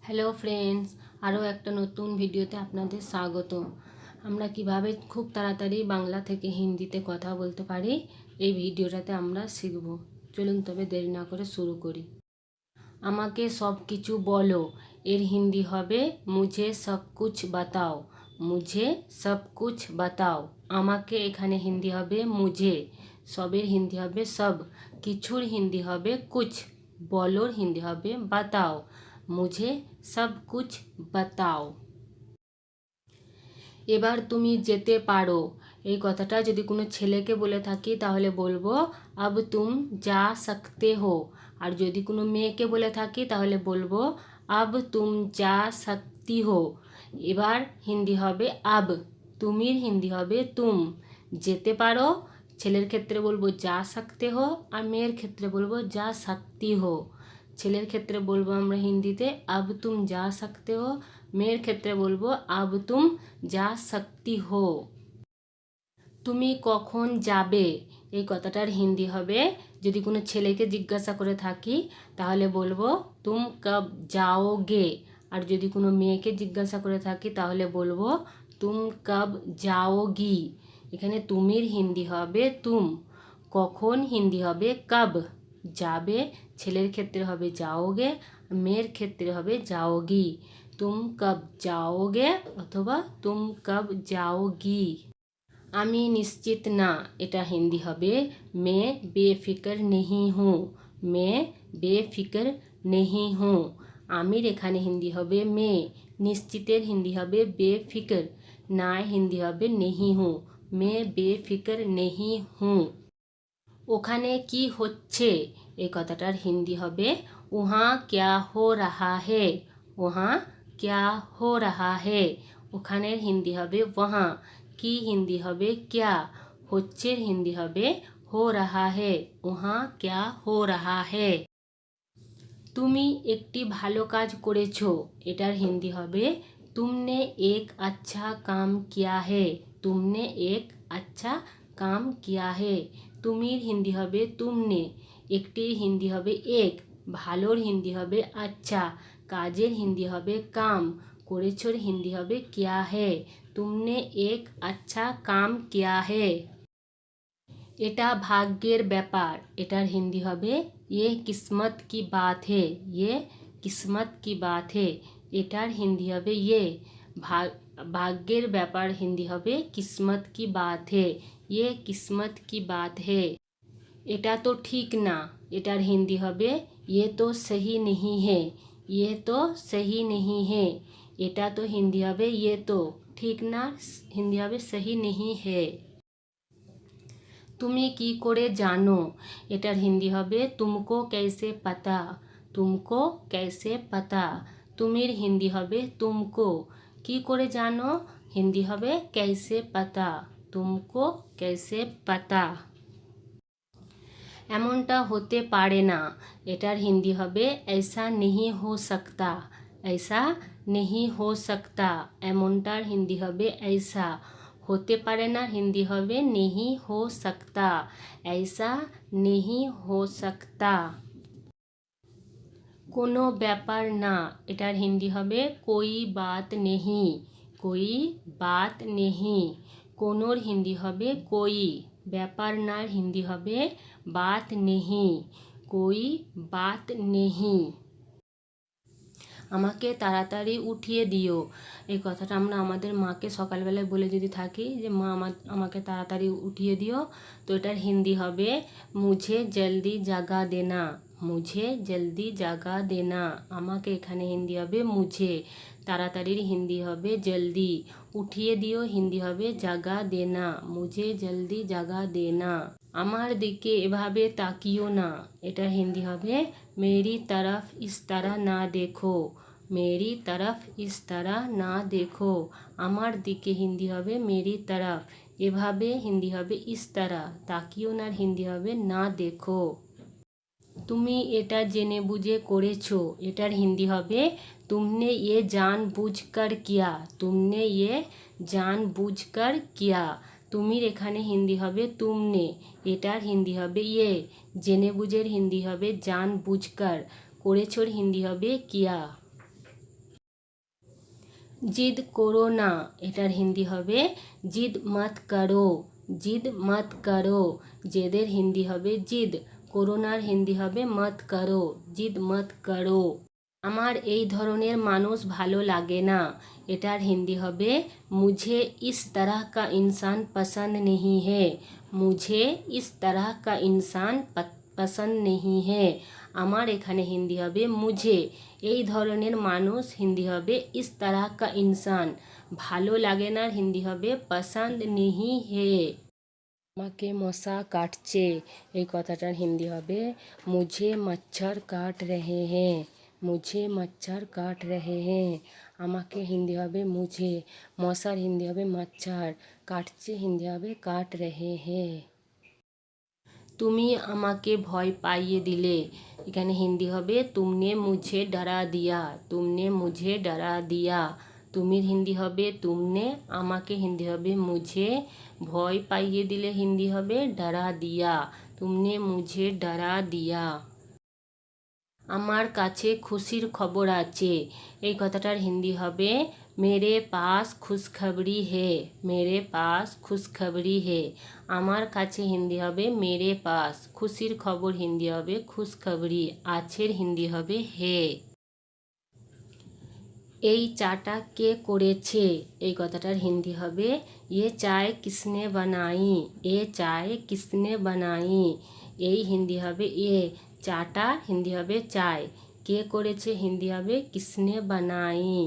Hello friends, আরও একটা নতুন ভিডিওতে আপনাদের স্বাগত। আমরা কিভাবে খুব তাড়াতাড়ি বাংলা থেকে হিন্দিতে কথা বলতে পারি এই ভিডিওটাতে আমরা শিখব। চলুন তবে দেরি না করে শুরু করি। আমাকে সব কিছু বলো এর হিন্দি হবে মুঝে সব কুছ বাতাও। মুঝে সব কুছ বাতাও। আমাকে এখানে হিন্দি হবে মুঝে, সবের হিন্দি হবে সব, কিছুর হিন্দি হবে কুছ, বলোর হিন্দি হবে বাতাও। মুঝে সব কুছ বাতাও। এবার তুমি যেতে পারো এই কথাটা যদি কোনো ছেলেকে বলে থাকি তাহলে বলবো আব তুম যা সকতে হো। আর যদি কোনো মেয়েকে বলে থাকি তাহলে বলবো আব তুম যা সকতি হো। এবার হিন্দি হবে আব, তুমির হিন্দি হবে তুম। যেতে পারো ছেলের ক্ষেত্রে বলবো যা সকতে হো, আর মেয়ের ক্ষেত্রে বলবো যা সকতি হো। ছেলের ক্ষেত্রে বলবো আমরা হিন্দিতে আব তুম যা সকতে হো, মেয়ের ক্ষেত্রে বলবো আব তুম যা সকতি হো। তুমি কখন যাবে এই কথাটার হিন্দি হবে, যদি কোনো ছেলেকে জিজ্ঞাসা করে থাকি তাহলে বলবো তুম কব যাওগে। আর যদি কোনো মেয়েকে জিজ্ঞাসা করে থাকি তাহলে বলবো তুম কব যাওগি। এখানে তুমির হিন্দি হবে তুম, কখন হিন্দি হবে কব, যাবে ছেলের ক্ষেত্রে হবে যাওগে, মেয়ের ক্ষেত্রে হবে যাওগি। তুম কব যাওগে অথবা তুম কব যাওগি। আমি নিশ্চিত না এটা হিন্দি হবে मैं बेफिक्र नहीं हूँ। मैं बेफिक्र नहीं हूँ। আমির এখানে হিন্দি হবে মে, নিশ্চিতের হিন্দি হবে বেফিকর, না হিন্দি হবে নেহি হুঁ। মে বেফিকর নেহি হুঁ। ওখানে কি হচ্ছে এই কথাটার হিন্দি হবে উহাঁ ক্যা হো রাহা হে। উহাঁ ক্যা হো রাহা হে। ওখানের হিন্দি হবে ওয়াহাঁ, কি হিন্দি হবে ক্যা, হচ্ছের হিন্দি হবে হো রাহা হে। উহাঁ ক্যা হো রাহা হে। তুমি একটি ভালো কাজ করেছো এটার হিন্দি হবে তুমনে এক আচ্ছা কাম কিয়া হে। তুমনে এক আচ্ছা কাম কিয়া হে। তুমির হিন্দি হবে তুমনে, একটির হিন্দি হবে এক, ভালোর হিন্দি হবে আচ্ছা, কাজের হিন্দি হবে কাম, করেছোর হিন্দি হবে কিয়া হে। তুমনে এক আচ্ছা কাম কিয়া হে। এটা ভাগ্যের ব্যাপার এটার হিন্দি হবে ये किस्मत की बात है। ये किस्मत की बात है। এটার হিন্দি হবে ये ভাগ্যের ব্যাপার হিন্দি হবে কিসমত কি বাত হে। ये किस्मत की बात है। এটা তো ঠিক না এটার হিন্দি হবে ये तो सही नहीं है। ये तो सही नहीं है। এটা তো হিন্দি হবে ये तो, ঠিক না হিন্দি হবে सही नहीं है। তুমি কি করে জানো এটার হিন্দি হবে তুমকো कैसे पता। তুমকো कैसे पता। তুমির হিন্দি হবে তুমকো, কি করে জানো হিন্দি হবে कैसे पता। তুমকো कैसे पता। এমনটা হতে পারে না এটার হিন্দি হবে ऐसा नहीं हो सकता। ऐसा नहीं हो सकता। এমনটার হিন্দি হবে ऐसा, হতে পারে না হিন্দি হবে नहीं हो सकता। ऐसा नहीं हो सकता। কোনো ব্যাপার না এটার হিন্দি হবে कोई बात नहीं। कोई बात नहीं। কোনোর হিন্দি হবে कोई, ব্যাপার নার হিন্দি হবে बात नहीं। कोई बात नहीं। আমাকে তাড়াতাড়ি উঠিয়ে দিও এই কথাটা আমরা আমাদের মাকে সকালবেলায় বলে যদি থাকি যে মা আমাকে তাড়াতাড়ি উঠিয়ে দিও, তো এটার হিন্দি হবে মুঝে জলদি জাগা দেনা। মুঝে জলদি জাগা দেনা। আমাকে এখানে হিন্দি হবে মুঝে, তাড়াতাড়ির হিন্দি হবে জলদি, উঠিয়ে দিও হিন্দি হবে জাগা দেনা। মুঝে জলদি জাগা দেনা। আমার দিকে এভাবে তাকিও না এটার হিন্দি হবে मेरी तरफ इस तरह ना देखो। मेरी तरफ इस तरह ना देखो। আমার দিকে হিন্দি হবে मेरी तरफ, এভাবে হিন্দি হবে इस तरह, তাকিও নার হিন্দি হবে না দেখো। তুমি এটা জেনে বুঝে করেছো এটার হিন্দি হবে तुमने ये जानबूझकर किया। तुमने ये जानबूझकर किया। তুমির এখানে হিন্দি হবে তুমনে, এটার হিন্দি হবে ইয়ে, জেনে বুঝের হিন্দি হবে জান বুঝকার, করেছোর হিন্দি হবে কিয়া। জিদ করো না, এটার হিন্দি হবে জিদ মত করো, জিদ মত করো। জেদের হিন্দি হবে জিদ, করোনার হিন্দি হবে মত করো, জিদ মত করো। আমার এই ধরনের মানুষ ভালো লাগে না, এটার হিন্দি হবে মুঝে ইস তরহ কা ইনসান পসন্দ নেহি হে, মুঝে ইস তরহ কা ইনসান পসন্দ নেহি হে। আমার এখানে হিন্দি হবে মুঝে এই ধরনের মানুষ হিন্দি হবে ইস তরহ কা ইনসান, ভালো লাগে না হিন্দি হবে পসন্দ নেহি হে। আমাকে মশা কাটছে, এই কথাটার হিন্দি হবে মুঝে মচ্ছর কাট রহে হ্যাঁ, মুঝে মচ্ছর কাট রহে হ্যাঁ। আমাকে হিন্দি হবে মুঝে, মশার হিন্দি হবে মচ্ছর, কাটছে হিন্দি হবে কাট রহে হ্যাঁ। তুমি আমাকে ভয় পাইয়ে দিলে, এখানে হিন্দি হবে তুমনে মুঝে ডরা দিয়া, তুমনে মুঝে ডরা দিয়া। তুমির হিন্দি হবে তুমনে, আমাকে হিন্দি হবে মুঝে, ভয় পাইয়ে দিলে হিন্দি হবে ডরা দিয়া, তুমনে মুঝে ডরা দিয়া। আমার কাছে খুশির খবর আছে, এই কথাটার হিন্দি হবে মেরে পাস খুশখবরি হে, মেরে পাস খুশখবরি হে। আমার কাছে হিন্দি হবে মেরে পাস, খুশির খবর হিন্দি হবে খুশখবরি, আছের হিন্দি হবে হে। এই চাটা কে করেছে, এই কথাটার হিন্দি হবে ये चाय किसने बनाई, ये चाय किसने बनाई। এই হিন্দি হবে এ, চাটা হিন্দি হবে চায়, কে করেছে হিন্দি হবে কিসনে বানাই।